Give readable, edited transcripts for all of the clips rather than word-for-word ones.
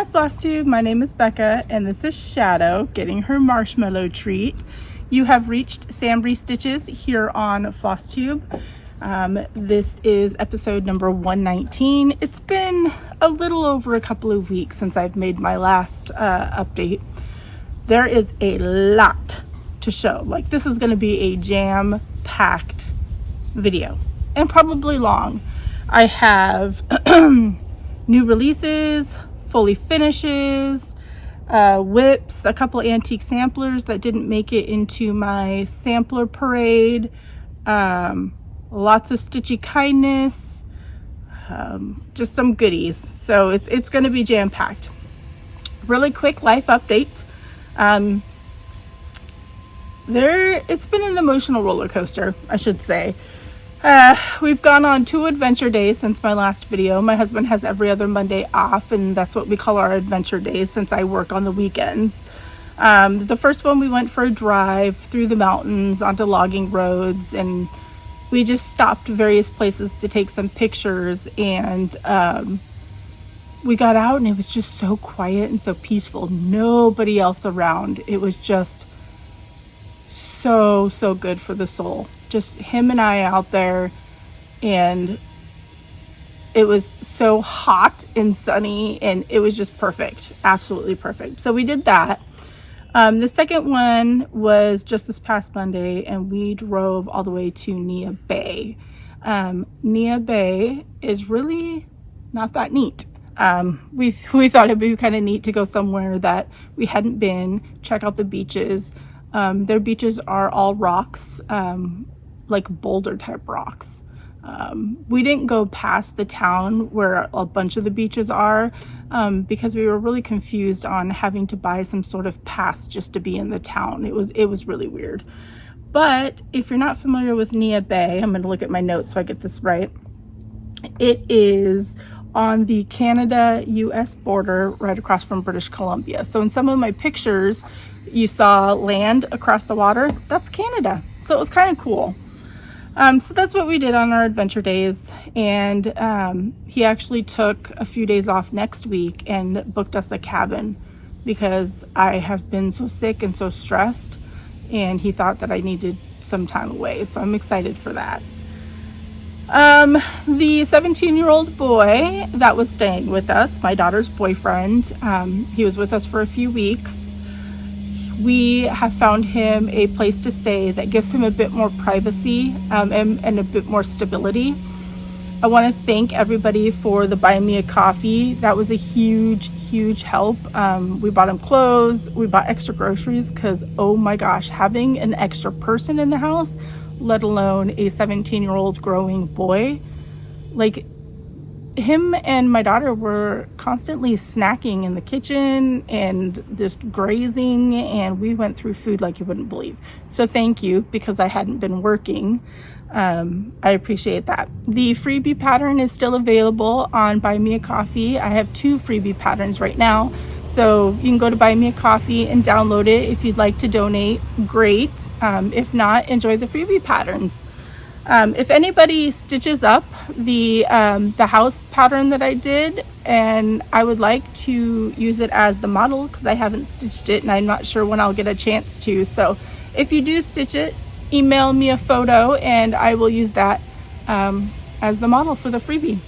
flosstube, my name is Becca and this is Shadow getting her marshmallow treat. You have reached SamBrie Stitches here on flosstube. This is episode number 119. It's been a little over a couple of weeks since I've made my last update. There is a lot to show. Like, this is going to be a jam-packed video and probably long. I have new releases, fully finishes, whips, a couple antique samplers that didn't make it into my sampler parade, lots of stitchy kindness, just some goodies. So it's going to be jam-packed. Really quick life update. It's been an emotional roller coaster, I should say. We've gone on 2 adventure days since my last video. My husband has every other Monday off, and that's what we call our adventure days since I work on the weekends. The first one, we went for a drive through the mountains onto logging roads, and we just stopped various places to take some pictures, and we got out and it was just so quiet and so peaceful. Nobody else around. It was just so good for the soul. Just him and I out there, and it was so hot and sunny, and it was just perfect, absolutely perfect. So we did that. The second one was just this past Monday, and we drove all the way to Nia Bay. Nia Bay is really not that neat. We thought it'd be kind of neat to go somewhere that we hadn't been, check out the beaches. Their beaches are all rocks, like boulder type rocks. We didn't go past the town where a bunch of the beaches are, because we were really confused on having to buy some sort of pass just to be in the town. It was really weird. But if you're not familiar with Nia Bay, I'm going to look at my notes so I get this right. It is on the Canada-US border, right across from British Columbia. So in some of my pictures, you saw land across the water. That's Canada. So it was kind of cool. So that's what we did on our adventure days. And he actually took a few days off next week and booked us a cabin because I have been so sick and so stressed, and he thought that I needed some time away. So I'm excited for that. The 17-year-old boy that was staying with us, my daughter's boyfriend, he was with us for a few weeks. We have found him a place to stay that gives him a bit more privacy, and a bit more stability. I want to thank everybody for the Buy Me a Coffee. That was a huge help. We bought him clothes, we bought extra groceries, because oh my gosh, having an extra person in the house, let alone a 17-year-old growing boy, like, him and my daughter were constantly snacking in the kitchen and just grazing, and we went through food like you wouldn't believe. So thank you, because I hadn't been working. I appreciate that. The freebie pattern is still available on Buy Me a Coffee. I have 2 freebie patterns right now. So you can go to Buy Me a Coffee and download it. If you'd like to donate, great. If not, enjoy the freebie patterns. If anybody stitches up the house pattern that I did, and I would like to use it as the model, because I haven't stitched it and I'm not sure when I'll get a chance to. So if you do stitch it, email me a photo and I will use that as the model for the freebie.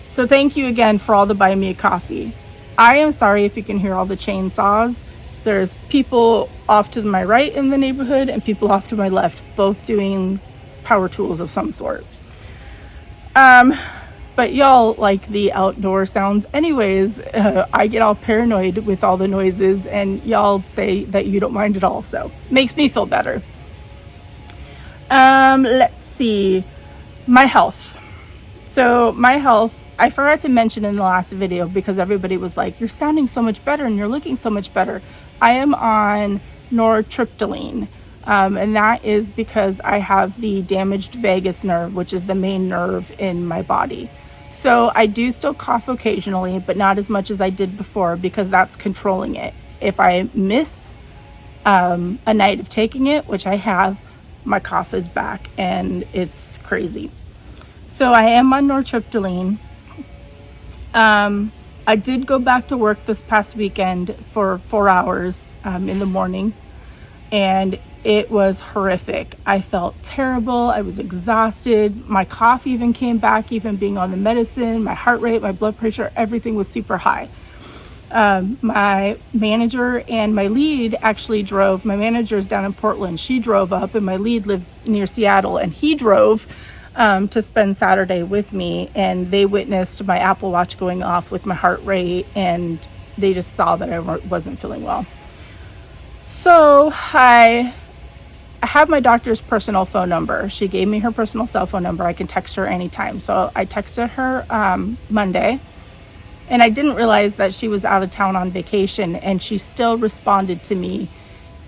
So thank you again for all the Buy Me a Coffee. I am sorry if you can hear all the chainsaws. There's people off to my right in the neighborhood and people off to my left, both doing power tools of some sort. But y'all like the outdoor sounds anyways. I get all paranoid with all the noises, and y'all say that you don't mind at all, so makes me feel better. Let's see, my health. So my health, I forgot to mention in the last video, because everybody was like, you're sounding so much better and you're looking so much better. I am on nortriptyline. And that is because I have the damaged vagus nerve, which is the main nerve in my body. So I do still cough occasionally, but not as much as I did before, because that's controlling it. If I miss a night of taking it, which I have, my cough is back and it's crazy. So I am on nortriptyline. I did go back to work this past weekend for 4 hours in the morning, and it was horrific. I felt terrible. I was exhausted. My cough even came back, even being on the medicine. My heart rate, my blood pressure, everything was super high. My manager and my lead actually drove. My manager's down in Portland. She drove up, and my lead lives near Seattle, and he drove to spend Saturday with me, and they witnessed my Apple Watch going off with my heart rate, and they just saw that I wasn't feeling well. So I have my doctor's personal phone number. She gave me her personal cell phone number. I can text her anytime. So I texted her Monday, and I didn't realize that she was out of town on vacation, and she still responded to me.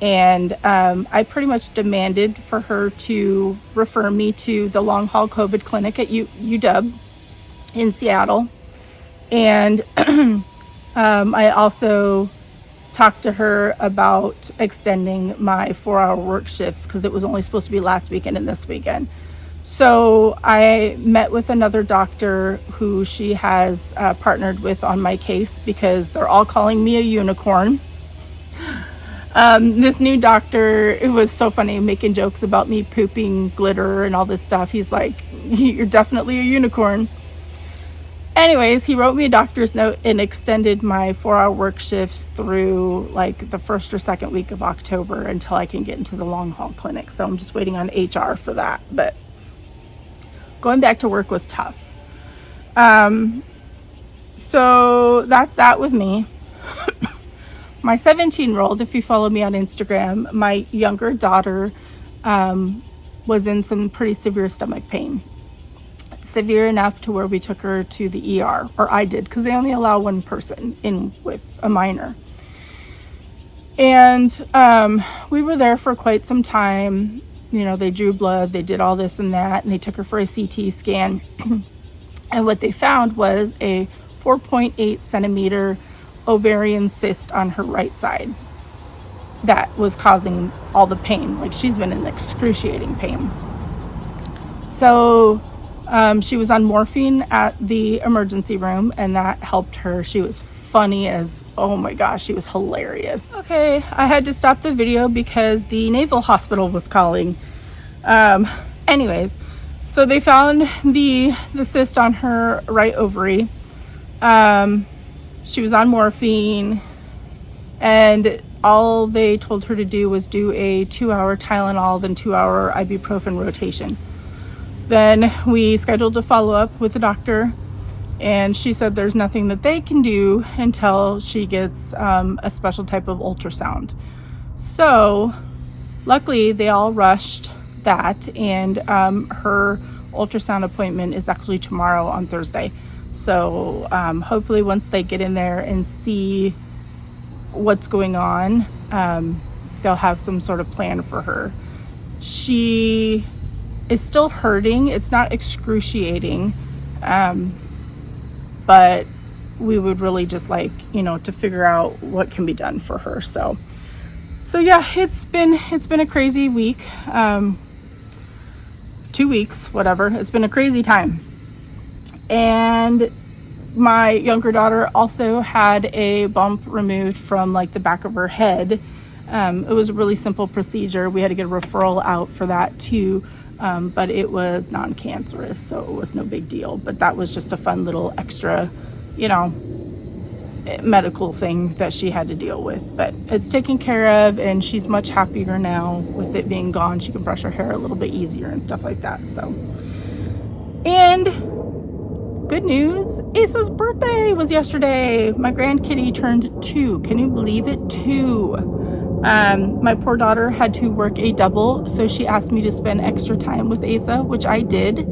And I pretty much demanded for her to refer me to the long haul COVID clinic at UW in Seattle. And I also talked to her about extending my 4-hour work shifts because it was only supposed to be last weekend and this weekend. So I met with another doctor who she has partnered with on my case because they're all calling me a unicorn. This new doctor, it was so funny, making jokes about me pooping glitter and all this stuff. He's like, "You're definitely a unicorn." Anyways, he wrote me a doctor's note and extended my 4-hour work shifts through like the first or second week of October until I can get into the long haul clinic. So I'm just waiting on HR for that. But going back to work was tough. So that's that with me. My 17-year-old, if you follow me on Instagram, my younger daughter was in some pretty severe stomach pain. Severe enough to where we took her to the ER, or I did, because they only allow one person in with a minor. And we were there for quite some time. You know, they drew blood, they did all this and that, and they took her for a CT scan. And what they found was a 4.8 centimeter ovarian cyst on her right side that was causing all the pain. Like, she's been in excruciating pain. So she was on morphine at the emergency room, and that helped her. She was funny as, oh my gosh, she was hilarious. Okay, I had to stop the video because the naval hospital was calling. Anyways, so they found the cyst on her right ovary. She was on morphine, and all they told her to do was do a 2-hour Tylenol, then 2-hour ibuprofen rotation. Then we scheduled a follow-up with the doctor, and she said there's nothing that they can do until she gets a special type of ultrasound. So luckily they all rushed that, and her ultrasound appointment is actually tomorrow on Thursday. So hopefully once they get in there and see what's going on, they'll have some sort of plan for her. She is still hurting. It's not excruciating, but we would really just like, to figure out what can be done for her. So yeah, it's been a crazy week, 2 weeks, whatever. It's been a crazy time. And my younger daughter also had a bump removed from like the back of her head. It was a really simple procedure. We had to get a referral out for that too. But it was non-cancerous, so it was no big deal. But that was just a fun little extra, medical thing that she had to deal with. But it's taken care of, and she's much happier now with it being gone. She can brush her hair a little bit easier and stuff like that. So, and good news, Asa's birthday was yesterday. My grandkitty turned 2. Can you believe it? 2. My poor daughter had to work a double, so she asked me to spend extra time with Asa, which I did.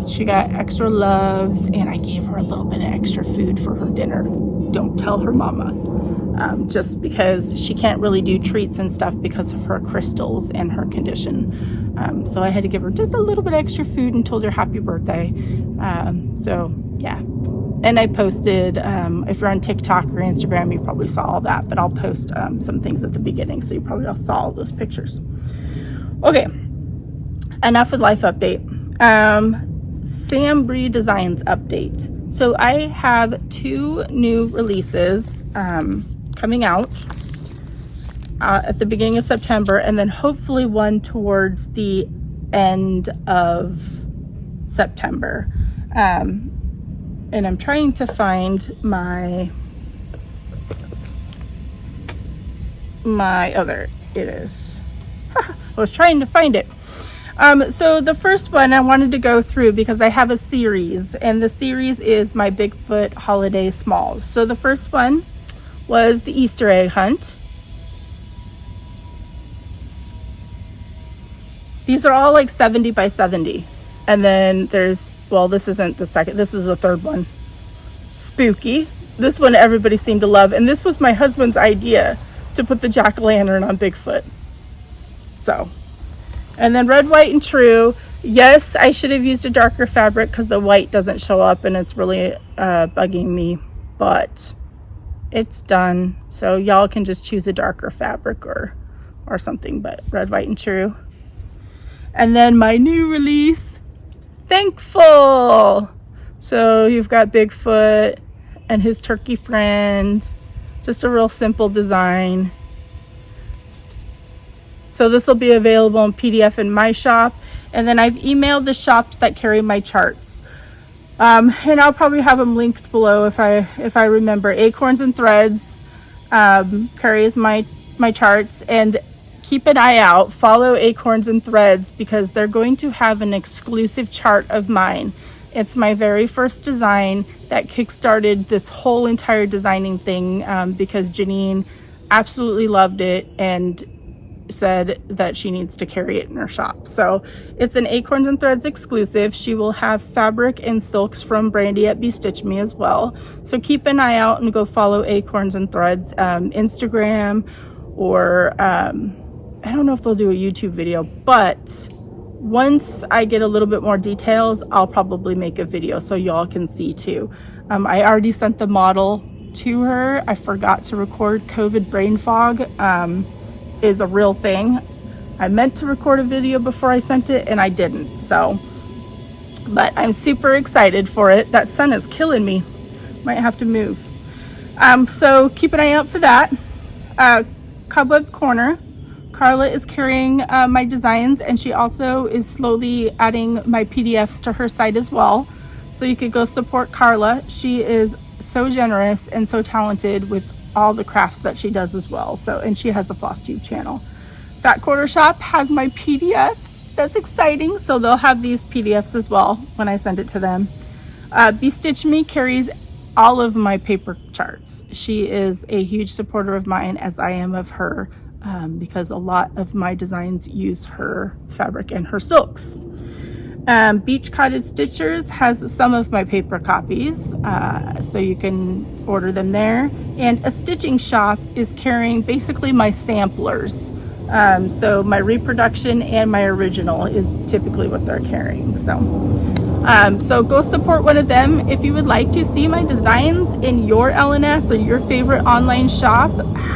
She got extra loves, and I gave her a little bit of extra food for her dinner. Don't tell her mama. Just because she can't really do treats and stuff because of her crystals and her condition. So I had to give her just a little bit extra food and told her happy birthday. So yeah. And I posted, if you're on TikTok or Instagram, you probably saw all that, but I'll post some things at the beginning, so you probably all saw all those pictures. Okay, enough with life update. SamBrie Designs update. So I have 2 new releases coming out at the beginning of September, and then hopefully one towards the end of September. And I'm trying to find my other, it is. I was trying to find it. So the first one I wanted to go through because I have a series, and the series is my Bigfoot Holiday Smalls. So the first one was the Easter egg hunt. These are all like 70 by 70. And then there's, well, this isn't the second, this is the third one. Spooky. This one everybody seemed to love. And this was my husband's idea to put the jack-o'-lantern on Bigfoot. So, and then red, white, and true. Yes, I should have used a darker fabric because the white doesn't show up and it's really bugging me, but it's done. So y'all can just choose a darker fabric or something, but red, white, and true. And then my new release, Thankful. So you've got Bigfoot and his turkey friend. Just a real simple design. So this will be available in PDF in my shop. And then I've emailed the shops that carry my charts. And I'll probably have them linked below if I remember. Acorns and Threads carries my charts, and keep an eye out, follow Acorns and Threads, because they're going to have an exclusive chart of mine. It's my very first design that kickstarted this whole entire designing thing because Janine absolutely loved it and said that she needs to carry it in her shop. So it's an Acorns and Threads exclusive. She will have fabric and silks from Brandy at Stitch Me as well. So keep an eye out and go follow Acorns and Threads Instagram, or I don't know if they'll do a YouTube video, but once I get a little bit more details, I'll probably make a video so y'all can see too. I already sent the model to her. I forgot to record. COVID brain fog is a real thing. I meant to record a video before I sent it and I didn't. So, but I'm super excited for it. That sun is killing me. Might have to move. So keep an eye out for that. Cobweb Corner. Carla is carrying my designs, and she also is slowly adding my PDFs to her site as well. So you could go support Carla. She is so generous and so talented with all the crafts that she does as well. So, and she has a flosstube channel. Fat Quarter Shop has my PDFs. That's exciting. So they'll have these PDFs as well when I send it to them. Stitch Me carries all of my paper charts. She is a huge supporter of mine, as I am of her. Because a lot of my designs use her fabric and her silks. Beach Cottage Stitchers has some of my paper copies, so you can order them there. And A Stitching Shop is carrying basically my samplers. So my reproduction and my original is typically what they're carrying. So go support one of them. If you would like to see my designs in your LNS or your favorite online shop,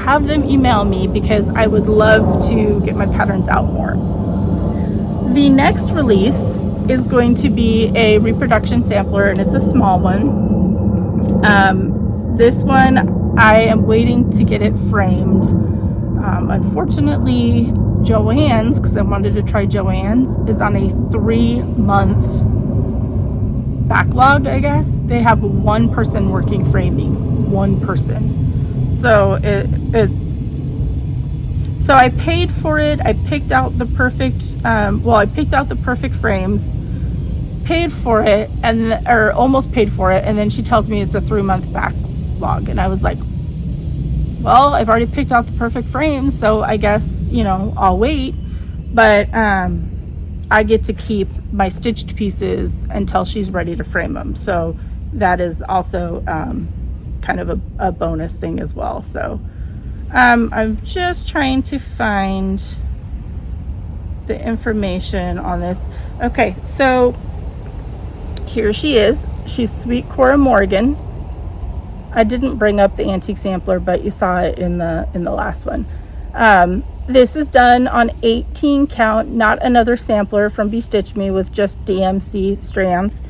have them email me, because I would love to get my patterns out more. The next release is going to be a reproduction sampler, and it's a small one. This one, I am waiting to get it framed. Unfortunately, Joann's, because I wanted to try Joann's, is on a 3-month backlog, I guess. They have one person working framing, one person. So so I paid for it. I picked out the perfect, I picked out the perfect frames, paid for it, or almost paid for it. And then she tells me it's a 3-month backlog. And I was like, well, I've already picked out the perfect frames, so I guess, I'll wait. But I get to keep my stitched pieces until she's ready to frame them. So that is also kind of a bonus thing as well. So I'm just trying to find the information on this. Okay, so here she is. She's Sweet Cora Morgan. I didn't bring up the antique sampler, but you saw it in the last one. This is done on 18 count, not another sampler from Stitch Me with just DMC strands.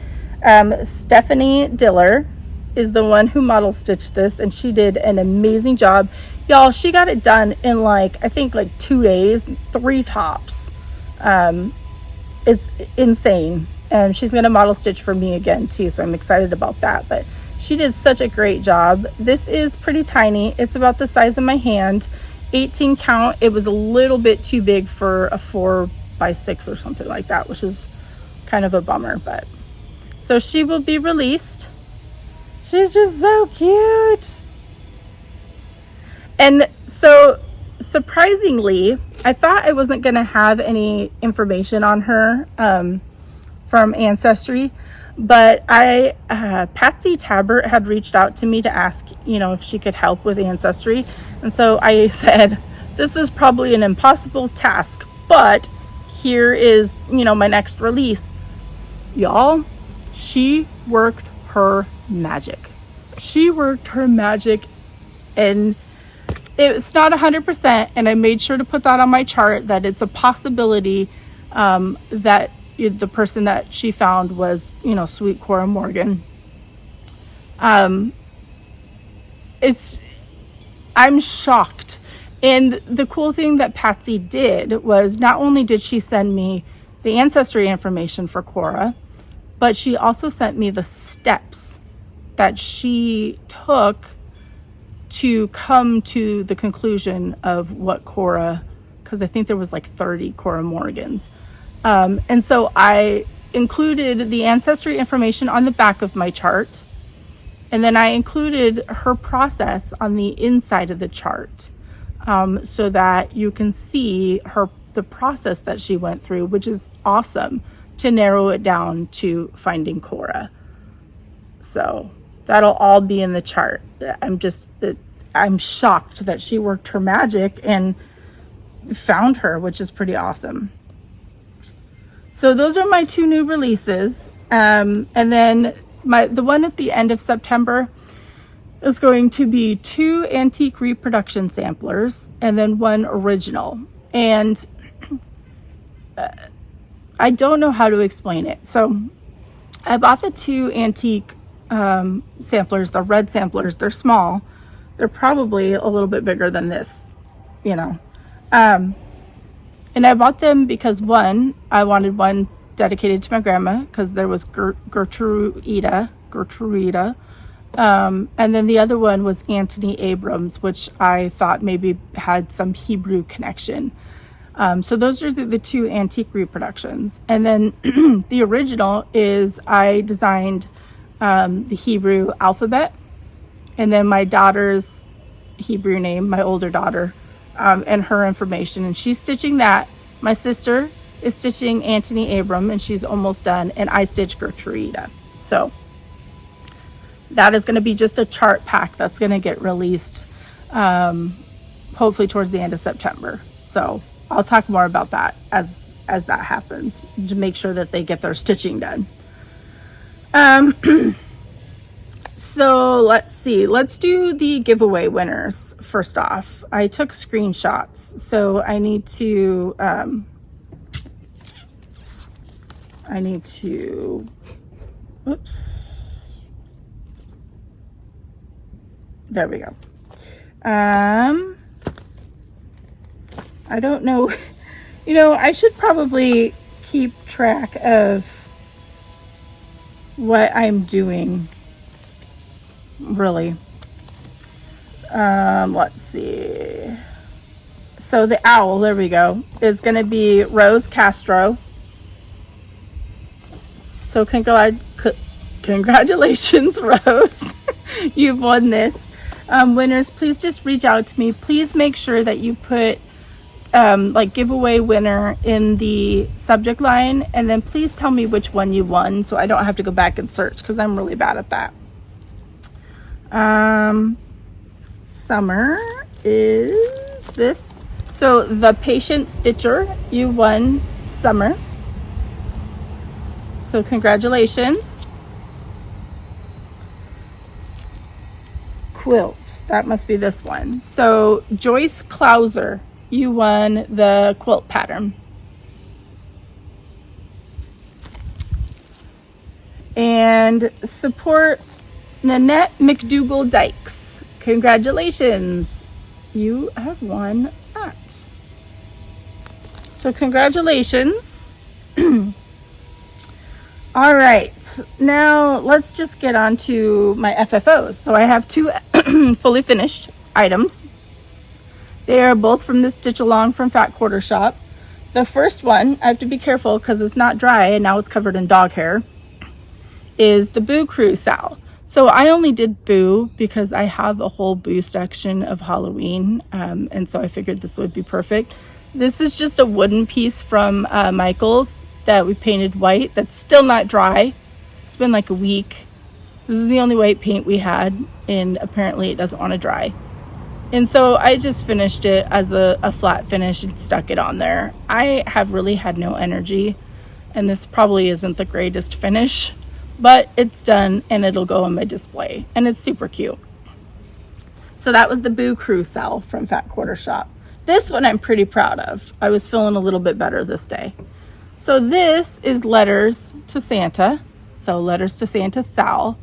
Stephanie Diller is the one who model stitched this, and she did an amazing job. Y'all, she got it done in like, I think like 2 days, 3 tops. It's insane. And she's gonna model stitch for me again too, so I'm excited about that. But she did such a great job. This is pretty tiny. It's about the size of my hand, 18 count. It was a little bit too big for a 4x6 or something like that, which is kind of a bummer. But so she will be released. She's just so cute. And so surprisingly, I thought I wasn't gonna have any information on her from Ancestry, but Patsy Tabbert had reached out to me to ask, if she could help with Ancestry. And so I said, this is probably an impossible task, but here is, my next release. Y'all, she worked her magic. She worked her magic, and it's not 100%, and I made sure to put that on my chart, that it's a possibility that the person that she found was, Sweet Cora Morgan. I'm shocked. And the cool thing that Patsy did was, not only did she send me the ancestry information for Cora, but she also sent me the steps that she took to come to the conclusion of what Cora, because I think there was like 30 Cora Morgans. And so I included the ancestry information on the back of my chart, and then I included her process on the inside of the chart, so that you can see the process that she went through, which is awesome, to narrow it down to finding Cora. So that'll all be in the chart. I'm shocked that she worked her magic and found her, which is pretty awesome. So those are my 2 new releases. And then the one at the end of September is going to be 2 antique reproduction samplers and then 1 original. And I don't know how to explain it. So I bought the 2 antique samplers, the red samplers. They're small. They're probably a little bit bigger than this, and I bought them because, one, I wanted one dedicated to my grandma, because there was Gertruida, and then the other one was Anthony Abrams, which I thought maybe had some Hebrew connection. So those are the 2 antique reproductions. And then the original is, I designed the Hebrew alphabet, and then my daughter's Hebrew name, my older daughter, and her information, and she's stitching that. My sister is stitching Anthony Abram, and she's almost done, and I stitched Gertruida. So that is going to be just a chart pack that's going to get released hopefully towards the end of September. So I'll talk more about that as that happens, to make sure that they get their stitching done. So let's see, let's do the giveaway winners first off. I took screenshots, so I need to oops, there we go. I don't know, I should probably keep track of what I'm doing, really. Let's see. So the owl, there we go, is going to be Rose Castro. So congratulations, Rose. You've won this. Winners, please just reach out to me. Please make sure that you put like giveaway winner in the subject line, and then please tell me which one you won, so I don't have to go back and search, because I'm really bad at that. Summer is this. So the Patient Stitcher, you won, Summer. So congratulations. Quilt, that must be this one. So Joyce Klauser, you won the quilt pattern. And support Nanette McDougall Dykes. Congratulations. You have won that. So congratulations. All right, now let's just get on to my FFOs. So I have two fully finished items. They are both from the Stitch Along from Fat Quarter Shop. The first one, I have to be careful because it's not dry and now it's covered in dog hair, is the Boo Crew Sal. So I only did Boo because I have a whole Boo section of Halloween, and so I figured this would be perfect. This is just a wooden piece from Michael's that we painted white that's still not dry. It's been like a week. This is the only white paint we had, and apparently it doesn't want to dry. And so I just finished it as a flat finish and stuck it on there. I have really had no energy, and this probably isn't the greatest finish, but it's done and it'll go on my display, and it's super cute. So that was the Boo Crew Cell from Fat Quarter Shop. This one I'm pretty proud of. I was feeling a little bit better this day. So this is Letters to Santa. So Letters to Santa Sal.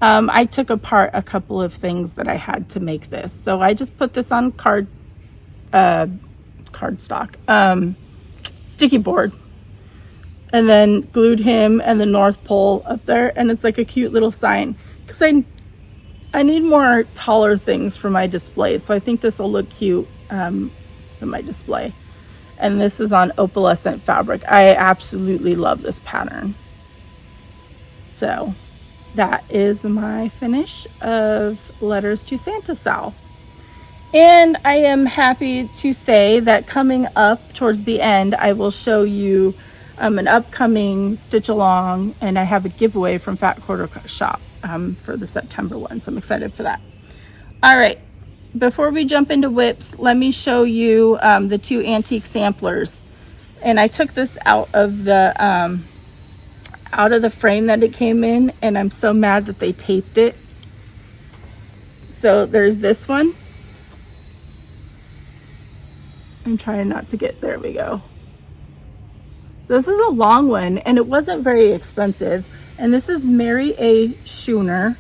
I took apart a couple of things that I had to make this. So I just put this on cardstock, sticky board, and then glued him and the North Pole up there. And it's like a cute little sign because I need more taller things for my display. So I think this will look cute in my display. And this is on opalescent fabric. I absolutely love this pattern. So that is my finish of Letters to Santa Sal. And I am happy to say that coming up towards the end, I will show you an upcoming Stitch Along, and I have a giveaway from Fat Quarter Shop for the September one. So I'm excited for that. All right. Before we jump into whips, let me show you the two antique samplers. And I took this out of the frame that it came in, and I'm so mad that they taped it. So there's this one. I'm trying not to get, there we go. This is a long one, and it wasn't very expensive. And this is Mary A. Schooner,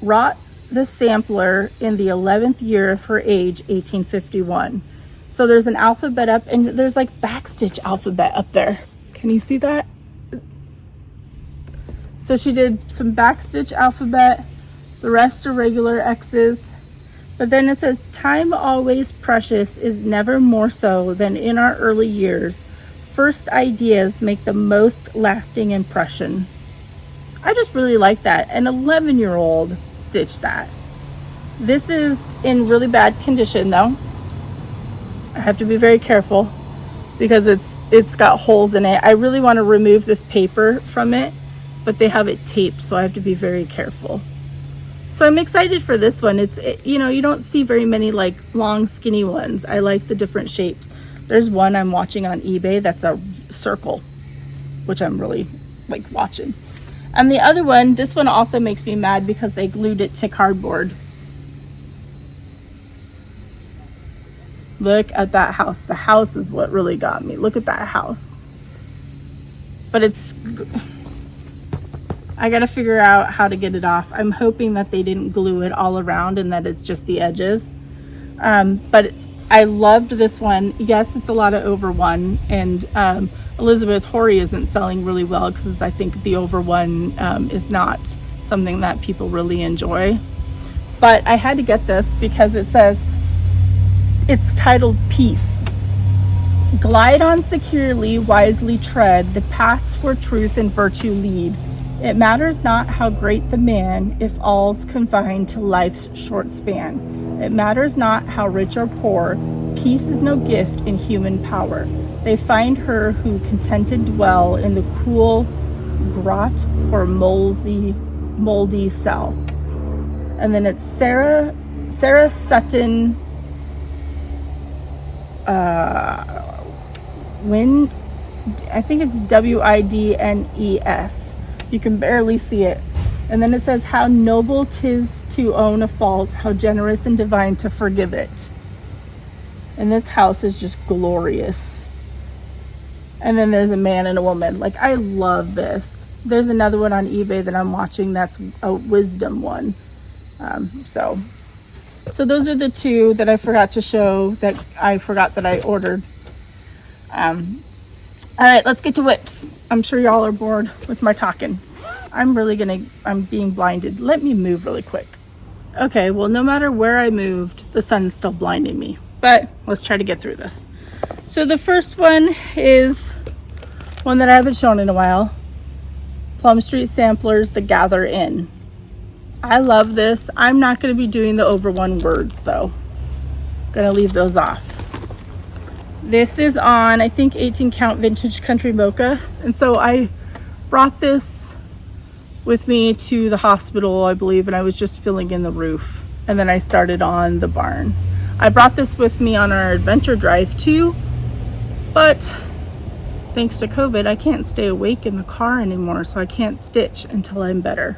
wrought the sampler in the 11th year of her age, 1851. So there's an alphabet up, and there's like backstitch alphabet up there. Can you see that? So she did some backstitch alphabet, the rest are regular X's. But then it says, time always precious is never more so than in our early years. First ideas make the most lasting impression. I just really like that. An 11-year-old stitched that. This is in really bad condition though. I have to be very careful because it's got holes in it. I really want to remove this paper from it, but they have it taped, so I have to be very careful. So I'm excited for this one. You know, you don't see very many like long skinny ones. I like the different shapes. There's one I'm watching on eBay that's a circle, which I'm really like watching. And the other one, this one also makes me mad because they glued it to cardboard. Look at that house. The house is what really got me. Look at that house. But I gotta figure out how to get it off. I'm hoping that they didn't glue it all around and that it's just the edges. But I loved this one. Yes, it's a lot of over one, and Elizabeth Horry isn't selling really well because I think the over one is not something that people really enjoy. But I had to get this because it says, it's titled Peace. Glide on securely, wisely tread the paths where truth and virtue lead. It matters not how great the man, if all's confined to life's short span. It matters not how rich or poor, peace is no gift in human power. They find her who contented dwell in the cool grot or moldy cell. And then it's Sarah Sutton I think it's Widnes. You can barely see it. And then it says, how noble 'tis to own a fault, how generous and divine to forgive it. And this house is just glorious. And then there's a man and a woman. Like, I love this. There's another one on eBay that I'm watching that's a wisdom one. So those are the two that I forgot to show, that I forgot that I ordered. All right, let's get to whips. I'm sure y'all are bored with my talking. I'm being blinded. Let me move really quick. Okay, well, no matter where I moved, the sun's still blinding me. But let's try to get through this. So the first one is one that I haven't shown in a while. Plum Street Samplers, the Gather In. I love this. I'm not going to be doing the over one words though. Gonna leave those off. This is on, I think, 18 count vintage country mocha. And so I brought this with me to the hospital, I believe, and I was just filling in the roof. And then I started on the barn. I brought this with me on our adventure drive too, but thanks to COVID, I can't stay awake in the car anymore, so I can't stitch until I'm better.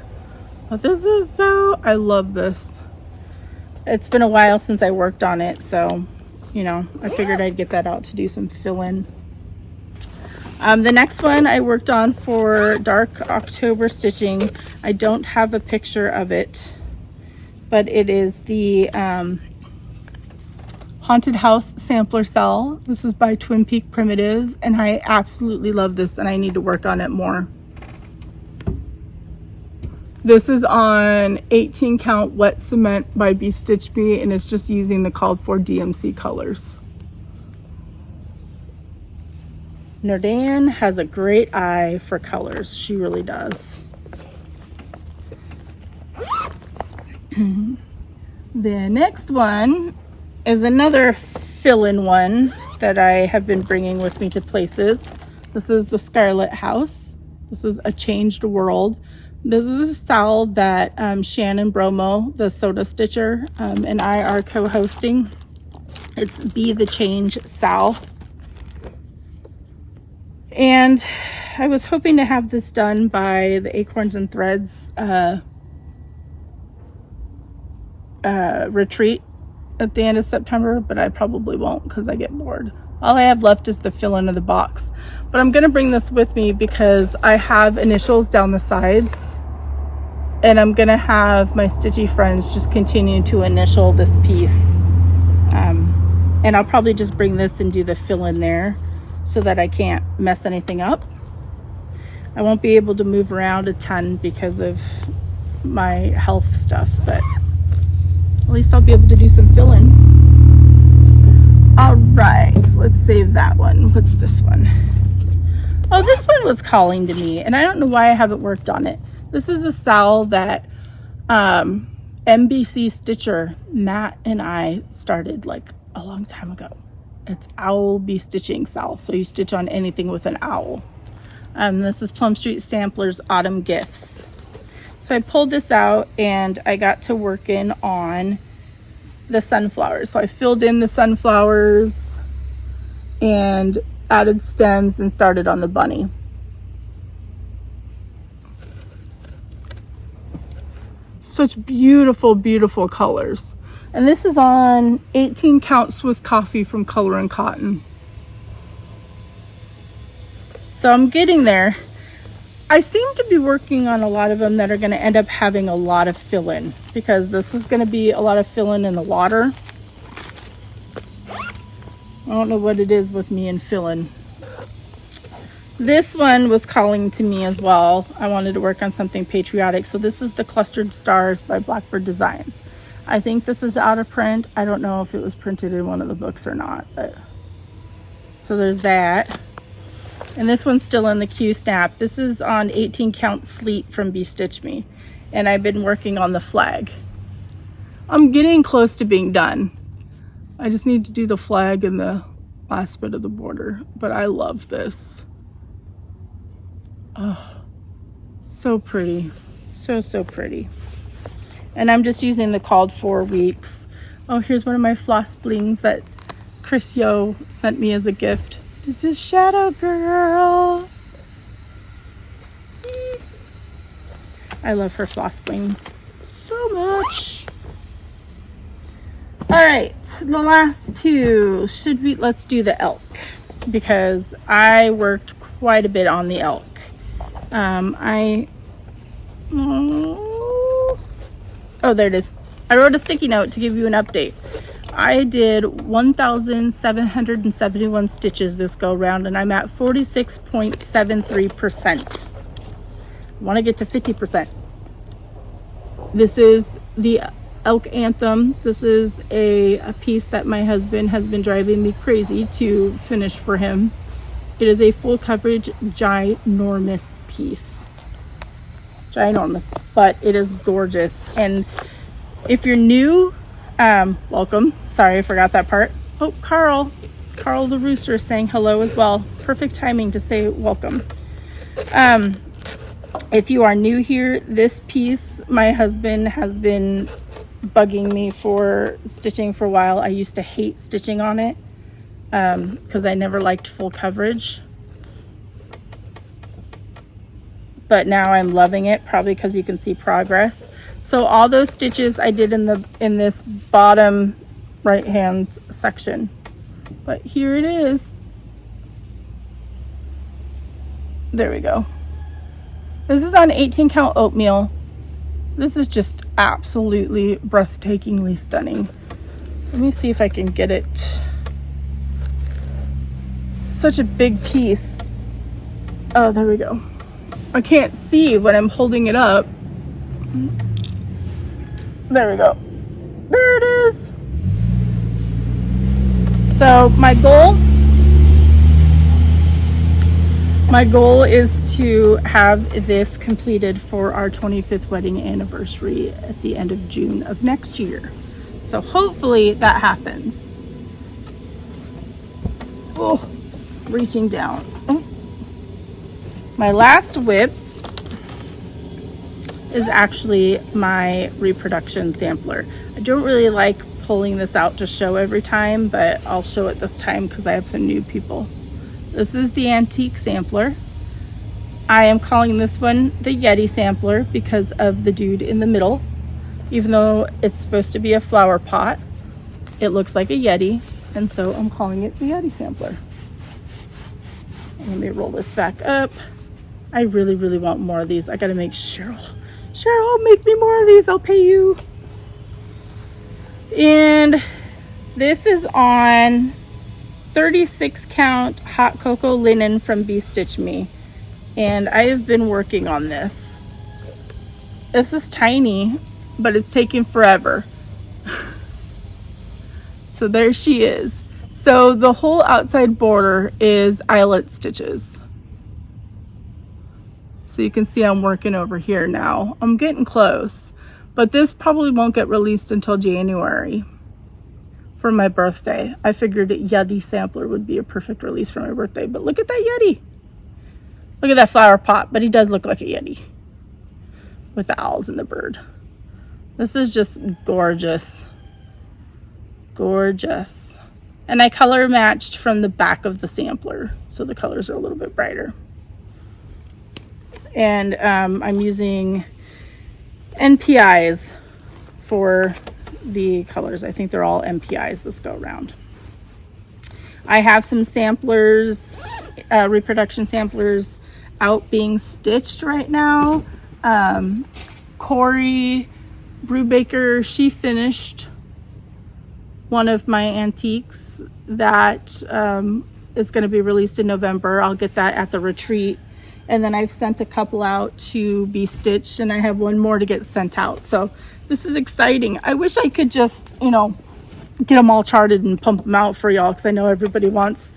But this is so, I love this. It's been a while since I worked on it, so, you know, I figured I'd get that out to do some fill-in. The next one I worked on for Dark October stitching. I don't have a picture of it, but it is the Haunted House Sampler Cell. This is by Twin Peak Primitives, and I absolutely love this, and I need to work on it more. This is on 18 count wet cement by Be Stitch Me, and it's just using the called for DMC colors. Nordan has a great eye for colors. She really does. The next one is another fill-in one that I have been bringing with me to places. This is the Scarlet House. This is A Changed World. This is a sal that Shannon Bromo, the soda stitcher, and I are co-hosting. It's Be the Change Sal. And I was hoping to have this done by the Acorns and Threads retreat at the end of September, but I probably won't because I get bored. All I have left is the fill-in of the box. But I'm going to bring this with me because I have initials down the sides, and I'm going to have my stitchy friends just continue to initial this piece. And I'll probably just bring this and do the fill-in there so that I can't mess anything up. I won't be able to move around a ton because of my health stuff, but at least I'll be able to do some fill-in. All right, let's save that one. What's this one? Oh, this one was calling to me, and I don't know why I haven't worked on it. This is a sal that MBC Stitcher, Matt and I started like a long time ago. It's Owl Bee Stitching Sal, so you stitch on anything with an owl. This is Plum Street Samplers Autumn Gifts. So I pulled this out and I got to working on the sunflowers. So I filled in the sunflowers and added stems and started on the bunny. Such beautiful, beautiful colors. And this is on 18 count Swiss Coffee from Color and Cotton. So I'm getting there. I seem to be working on a lot of them that are going to end up having a lot of fill-in, because this is going to be a lot of fill-in in the water. I don't know what it is with me and fill-in. This one was calling to me as well. I wanted to work on something patriotic. So this is the Clustered Stars by Blackbird Designs. I think this is out of print. I don't know if it was printed in one of the books or not, but so there's that. And this one's still in the Q snap. This is on 18 count Sleet from Be Stitch Me, and I've been working on the flag. I'm getting close to being done. I just need to do the flag and the last bit of the border, but I love this. Oh, so pretty. So pretty. And I'm just using the called for weeks. Oh, here's one of my floss blings that Chris Yo sent me as a gift. This is Shadow Girl. I love her floss blings so much. All right, the last two. Let's do the elk. because I worked quite a bit on the elk. Oh, there it is. I wrote a sticky note to give you an update. I did 1,771 stitches this go round, and I'm at 46.73%. I want to get to 50%. This is the Elk Anthem. This is a piece that my husband has been driving me crazy to finish for him. It is a full coverage, ginormous piece. Ginormous, but it is gorgeous. And if you're new, welcome. Sorry, I forgot that part. Oh, Carl the rooster is saying hello as well. Perfect timing to say welcome. If you are new here, this piece, my husband has been bugging me for stitching for a while. I used to hate stitching on it because I never liked full coverage. But now I'm loving it, probably because you can see progress. So all those stitches I did in this bottom right hand section. But here it is. There we go. This is on 18 count oatmeal. This is just absolutely breathtakingly stunning. Let me see if I can get it. Such a big piece. Oh, there we go. I can't see when I'm holding it up. There we go. There it is. So my goal is to have this completed for our 25th wedding anniversary at the end of June of next year. So hopefully that happens. Oh, reaching down. Oh. My last whip is actually my reproduction sampler. I don't really like pulling this out to show every time, but I'll show it this time because I have some new people. This is the antique sampler. I am calling this one the Yeti sampler because of the dude in the middle. Even though it's supposed to be a flower pot, it looks like a Yeti, and so I'm calling it the Yeti sampler. Let me roll this back up. I really, really want more of these. I gotta make Cheryl, make me more of these, I'll pay you. And this is on 36 count hot cocoa linen from Be Stitch Me. And I have been working on this. This is tiny, but it's taking forever. So there she is. So the whole outside border is eyelet stitches. So you can see I'm working over here now. I'm getting close, but this probably won't get released until January for my birthday. I figured a Yeti sampler would be a perfect release for my birthday, but look at that Yeti. Look at that flower pot, but he does look like a Yeti with the owls and the bird. This is just gorgeous. Gorgeous. And I color matched from the back of the sampler, so the colors are a little bit brighter. And I'm using NPIs for the colors. I think they're all NPIs this go around. I have some samplers, reproduction samplers out being stitched right now. Corey Brubaker, she finished one of my antiques that is going to be released in November. I'll get that at the retreat. And then I've sent a couple out to be stitched, and I have one more to get sent out. So this is exciting. I wish I could just, get them all charted and pump them out for y'all, because I know everybody wants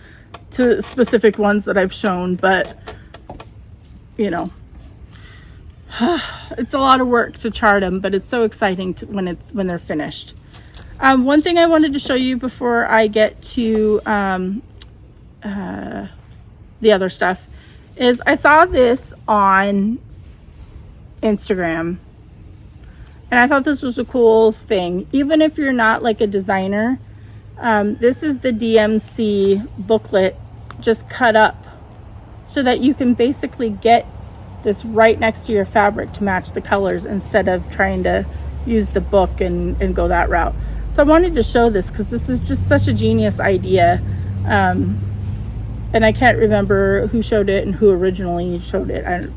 to specific ones that I've shown, but it's a lot of work to chart them, but it's so exciting when they're finished. One thing I wanted to show you before I get to the other stuff is I saw this on Instagram, and I thought this was the coolest thing. Even if you're not like a designer, this is the DMC booklet just cut up so that you can basically get this right next to your fabric to match the colors instead of trying to use the book and go that route. So I wanted to show this because this is just such a genius idea. And I can't remember who showed it and who originally showed it.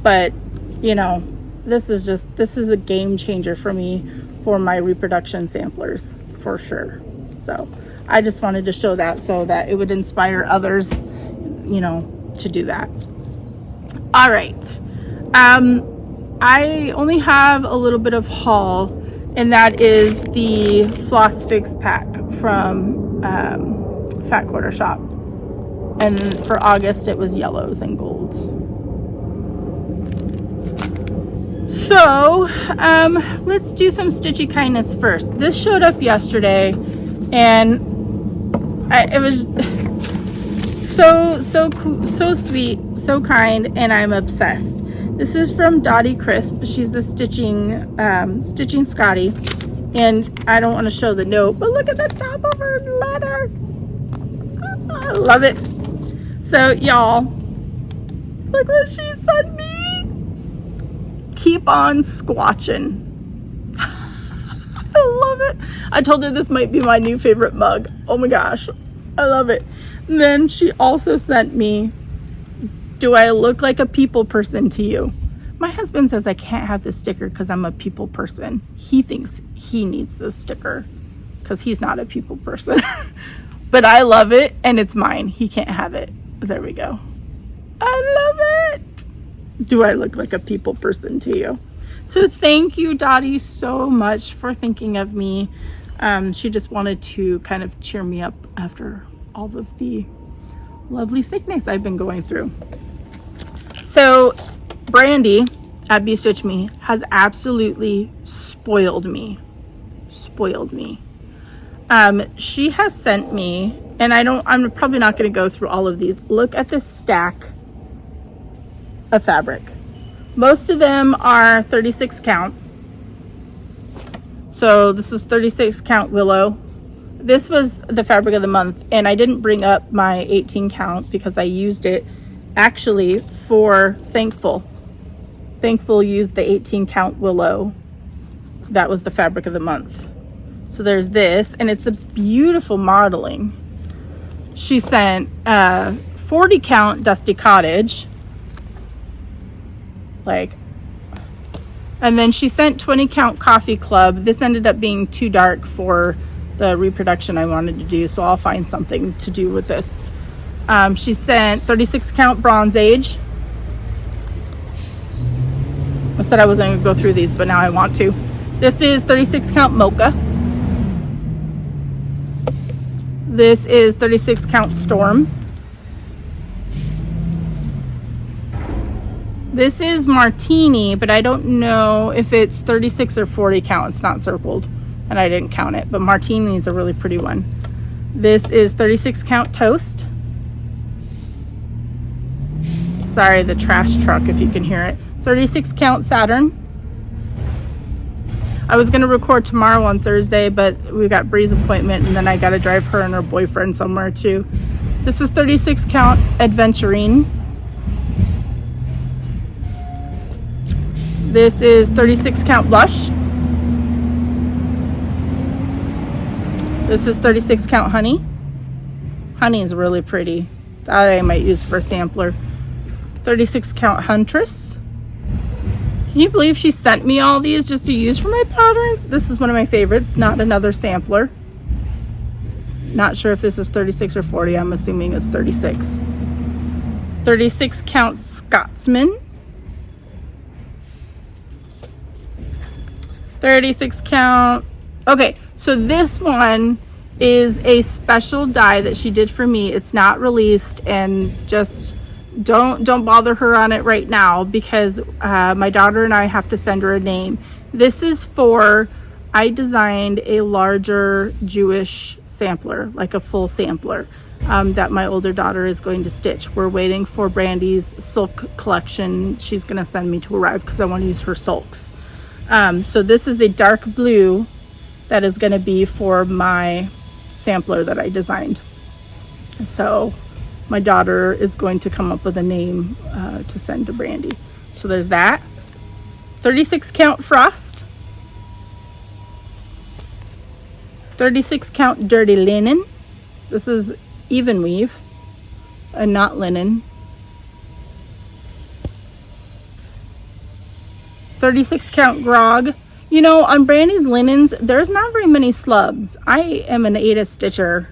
But, you know, this is a game changer for me for my reproduction samplers, for sure. So I just wanted to show that so that it would inspire others, you know, to do that. All right. I only have a little bit of haul, and that is the Floss Fix pack from Fat Quarter Shop. And for August, it was yellows and golds. So, let's do some stitchy kindness first. This showed up yesterday, and it was so sweet, so kind, and I'm obsessed. This is from Dottie Crisp. She's the stitching Scotty, and I don't want to show the note, but look at the top of her letter. I love it. So y'all, look what she sent me. Keep on squatching. I love it. I told her this might be my new favorite mug. Oh my gosh, I love it. And then she also sent me, do I look like a people person to you? My husband says I can't have this sticker because I'm a people person. He thinks he needs this sticker because he's not a people person. But I love it, and it's mine. He can't have it. There we go. I love it. Do I look like a people person to you? So thank you, Dottie, so much for thinking of me. She just wanted to kind of cheer me up after all of the lovely sickness I've been going through. So Brandy at Bee Stitch Me has absolutely spoiled me. She has sent me, and I'm probably not going to go through all of these. Look at this stack of fabric. Most of them are 36 count. So this is 36 count willow. This was the fabric of the month, and I didn't bring up my 18 count because I used it actually for Thankful. Thankful used the 18 count willow. That was the fabric of the month. So there's this, and it's a beautiful modeling. She sent 40 count Dusty Cottage, and then she sent 20 count Coffee Club. This ended up being too dark for the reproduction I wanted to do, so I'll find something to do with this. She sent 36 count Bronze Age. I said I wasn't going to go through these, but now I want to. This is 36 count Mocha. This is 36 count Storm. This is Martini, but I don't know if it's 36 or 40 count. It's not circled, and I didn't count it, but Martini is a really pretty one. This is 36 count Toast. Sorry, the trash truck, if you can hear it. 36 count Saturn. I was going to record tomorrow on Thursday, but we got Bree's appointment, and then I got to drive her and her boyfriend somewhere too. This is 36 count Adventurine. This is 36 count Blush. This is 36 count Honey. Honey is really pretty. That I might use for a sampler. 36 count Huntress. Can you believe she sent me all these just to use for my patterns? This is one of my favorites, not another sampler. Not sure if this is 36 or 40. I'm assuming it's 36. 36 count Scotsman. 36 count. Okay, so this one is a special die that she did for me. It's not released, and just don't bother her on it right now because my daughter and I have to send her a name. This is for, I designed a larger Jewish sampler, like a full sampler, that my older daughter is going to stitch. We're waiting for Brandy's silk collection she's going to send me to arrive because I want to use her silks. So this is a dark blue that is going to be for my sampler that I designed. So my daughter is going to come up with a name to send to Brandy. So there's that. 36 count Frost. 36 count Dirty Linen. This is even weave. a not linen. 36 count grog. You know, on Brandy's linens, there's not very many slubs. I am an Ada stitcher,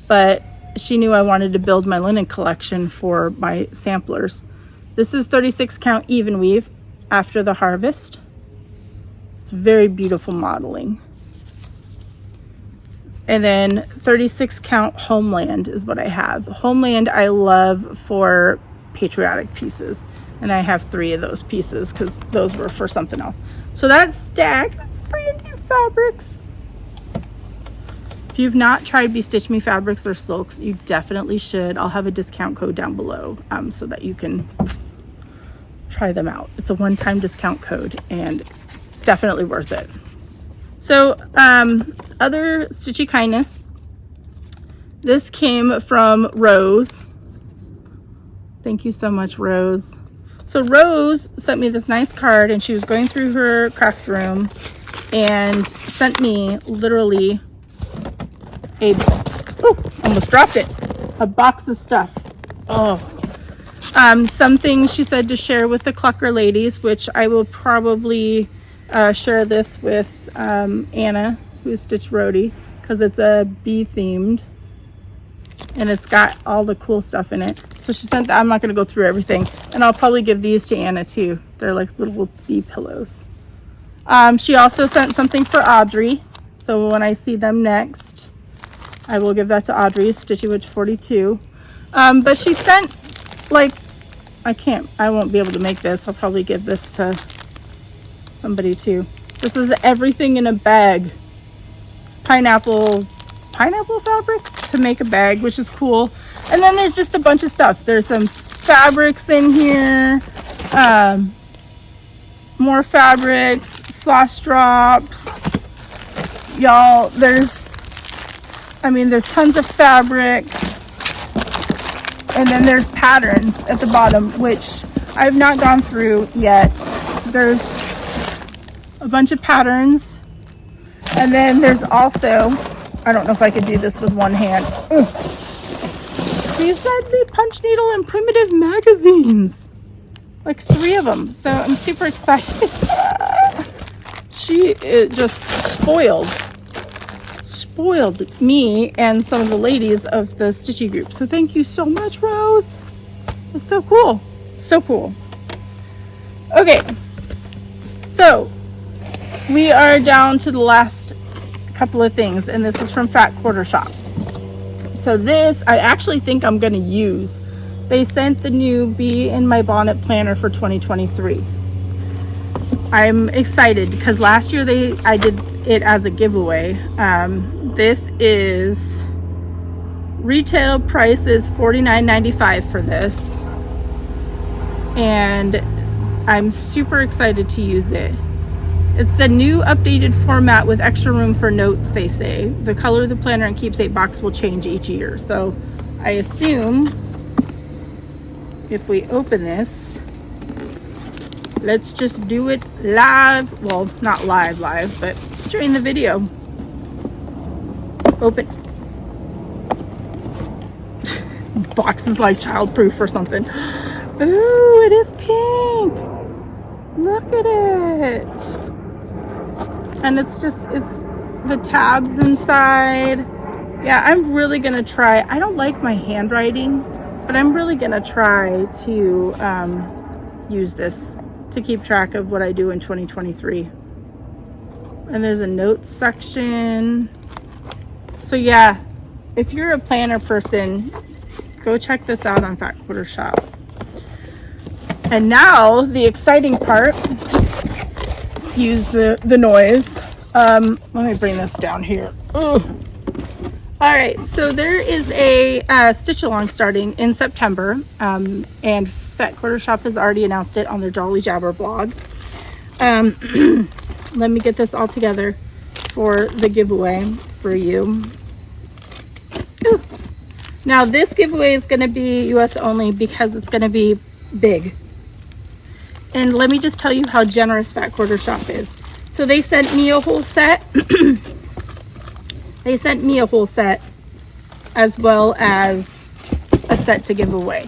but she knew I wanted to build my linen collection for my samplers. This is 36 count even weave after the harvest. It's very beautiful modeling. And then 36 count Homeland is what I have. Homeland I love for patriotic pieces. And I have 3 of those pieces because those were for something else. So that's stack brand new fabrics. If you've not tried Be Stitch Me fabrics or silks, you definitely should. I'll have a discount code down below so that you can try them out. It's a one-time discount code and definitely worth it. So other Stitchy kindness. This came from Rose. Thank you so much, Rose. So Rose sent me this nice card, and she was going through her craft room and sent me literally almost dropped it, a box of stuff. Some things she said to share with the Clucker ladies, which I will probably share this with Anna, who's Stitch Roadie, because it's a bee themed and it's got all the cool stuff in it. So she sent that. I'm not going to go through everything, and I'll probably give these to Anna too. They're like little bee pillows. She also sent something for Audrey, so when I see them next I will give that to Audrey, Stitchy Witch 42. But she sent, like, I won't be able to make this. I'll probably give this to somebody too. This is everything in a bag. It's pineapple fabric to make a bag, which is cool. And then there's just a bunch of stuff. There's some fabrics in here, more fabrics, floss drops. Y'all, there's tons of fabric. And then there's patterns at the bottom, which I've not gone through yet. There's a bunch of patterns. And then there's also, I don't know if I could do this with one hand. She sent me punch needle and primitive magazines. Like 3 of them. So I'm super excited. She just spoiled me and some of the ladies of the Stitchy group. So thank you so much, Rose. It's so cool. So cool. Okay. So we are down to the last couple of things, and this is from Fat Quarter Shop. So this I actually think I'm going to use. They sent the new Bee in My Bonnet planner for 2023. I'm excited because last year I did it as a giveaway. This is retail price is $49.95 for this, and I'm super excited to use it. It's a new updated format with extra room for notes, they say. The color of the planner and keepsake box will change each year. So I assume if we open this, let's just do it live. Well, not live, but during the video. Open. Box is like childproof or something. Ooh, it is pink. Look at it. And it's the tabs inside. Yeah, I'm really gonna try. I don't like my handwriting, but I'm really gonna try to use this to keep track of what I do in 2023. And there's a notes section. So yeah, if you're a planner person, go check this out on Fat Quarter Shop. And now the exciting part, excuse the noise. Let me bring this down here. Ugh. All right, so there is a stitch along starting in September, and Fat Quarter Shop has already announced it on their Jolly Jabber blog. Let me get this all together for the giveaway for you. Ooh. Now this giveaway is going to be US only because it's going to be big. And let me just tell you how generous Fat Quarter Shop is. So they sent me a whole set. They sent me a whole set, as well as a set to give away.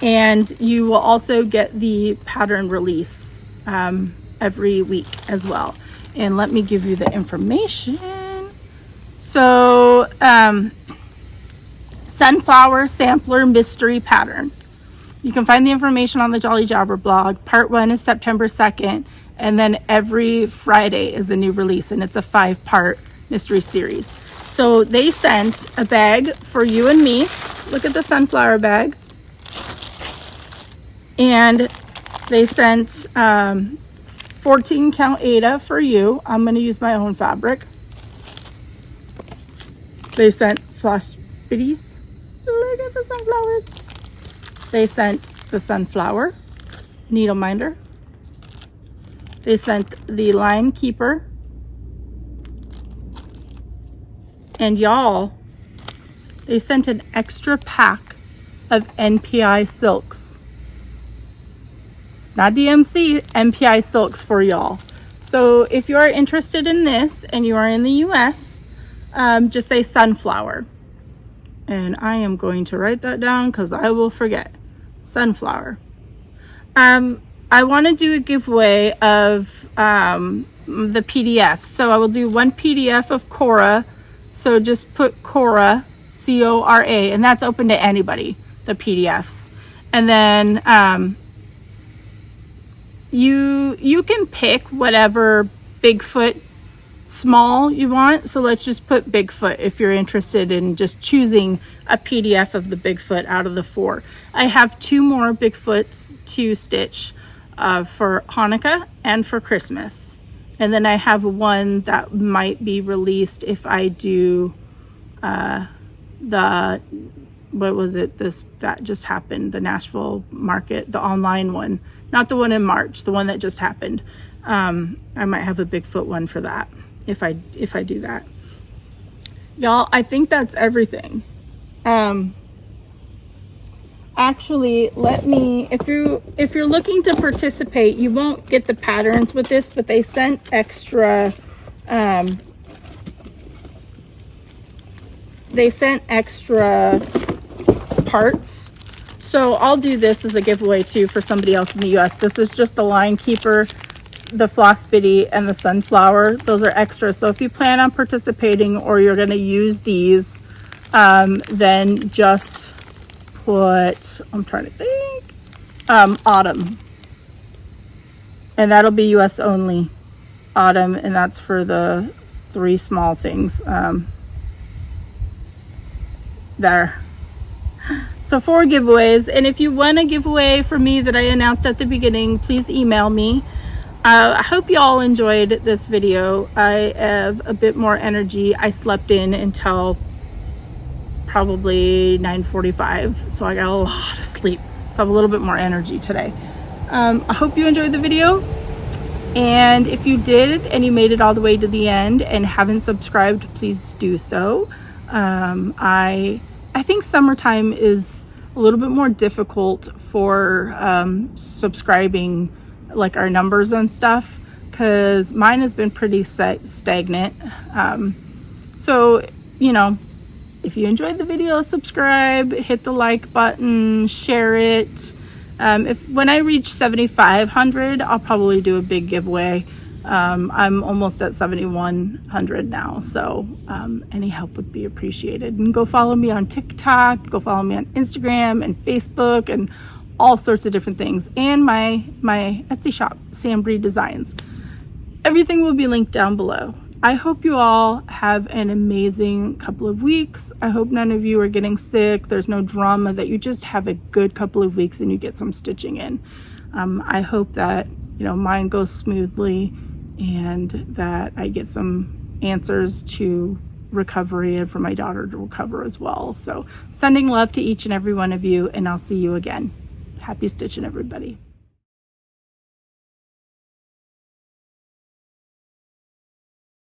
And you will also get the pattern release every week as well. And let me give you the information. So, Sunflower Sampler Mystery Pattern. You can find the information on the Jolly Jabber blog. Part 1 is September 2nd, and then every Friday is a new release, and it's a 5-part mystery series. So they sent a bag for you and me. Look at the sunflower bag. And they sent 14 count Aida for you. I'm going to use my own fabric. They sent flosstube. Look at the sunflowers. They sent the sunflower needle minder. They sent the line keeper. And y'all, they sent an extra pack of NPI silks. It's not DMC, NPI silks for y'all. So if you are interested in this and you are in the US, just say sunflower. And I am going to write that down because I will forget. Sunflower. I want to do a giveaway of the PDF. So I will do one PDF of Cora. So just put Cora, C-O-R-A, and that's open to anybody, the PDFs. And then you can pick whatever Bigfoot small you want. So let's just put Bigfoot if you're interested in just choosing a PDF of the Bigfoot out of the 4. I have 2 more Bigfoots to stitch for Hanukkah and for Christmas. And then I have one that might be released if I do what was it, that just happened, the Nashville market, the online one, not the one in March, the one that just happened. I might have a Bigfoot one for that if I do that. Y'all, I think that's everything. Actually, let me, if you're looking to participate, you won't get the patterns with this, but they sent extra parts. So I'll do this as a giveaway too for somebody else in the US. This is just the line keeper, the floss bitty, and the sunflower. Those are extra. So if you plan on participating or you're going to use these, then just put, I'm trying to think, autumn. And that'll be US only. Autumn, and that's for the 3 small things. There. So 4 giveaways. And if you want a giveaway for me that I announced at the beginning, please email me. I hope you all enjoyed this video. I have a bit more energy. I slept in until probably 9:45, so I got a lot of sleep. So I have a little bit more energy today. I hope you enjoyed the video. And if you did and you made it all the way to the end and haven't subscribed, please do so. I think summertime is a little bit more difficult for subscribing, like our numbers and stuff, because mine has been pretty stagnant. So, you know, if you enjoyed the video, subscribe, hit the like button, share it. When I reach 7,500, I'll probably do a big giveaway. I'm almost at 7,100 now, so any help would be appreciated. And go follow me on TikTok, go follow me on Instagram and Facebook and all sorts of different things, and my Etsy shop, SamBrie Designs. Everything will be linked down below. I hope you all have an amazing couple of weeks. I hope none of you are getting sick. There's no drama, that you just have a good couple of weeks and you get some stitching in. I hope that, you know, mine goes smoothly and that I get some answers to recovery and for my daughter to recover as well. So sending love to each and every one of you, and I'll see you again. Happy stitching, everybody.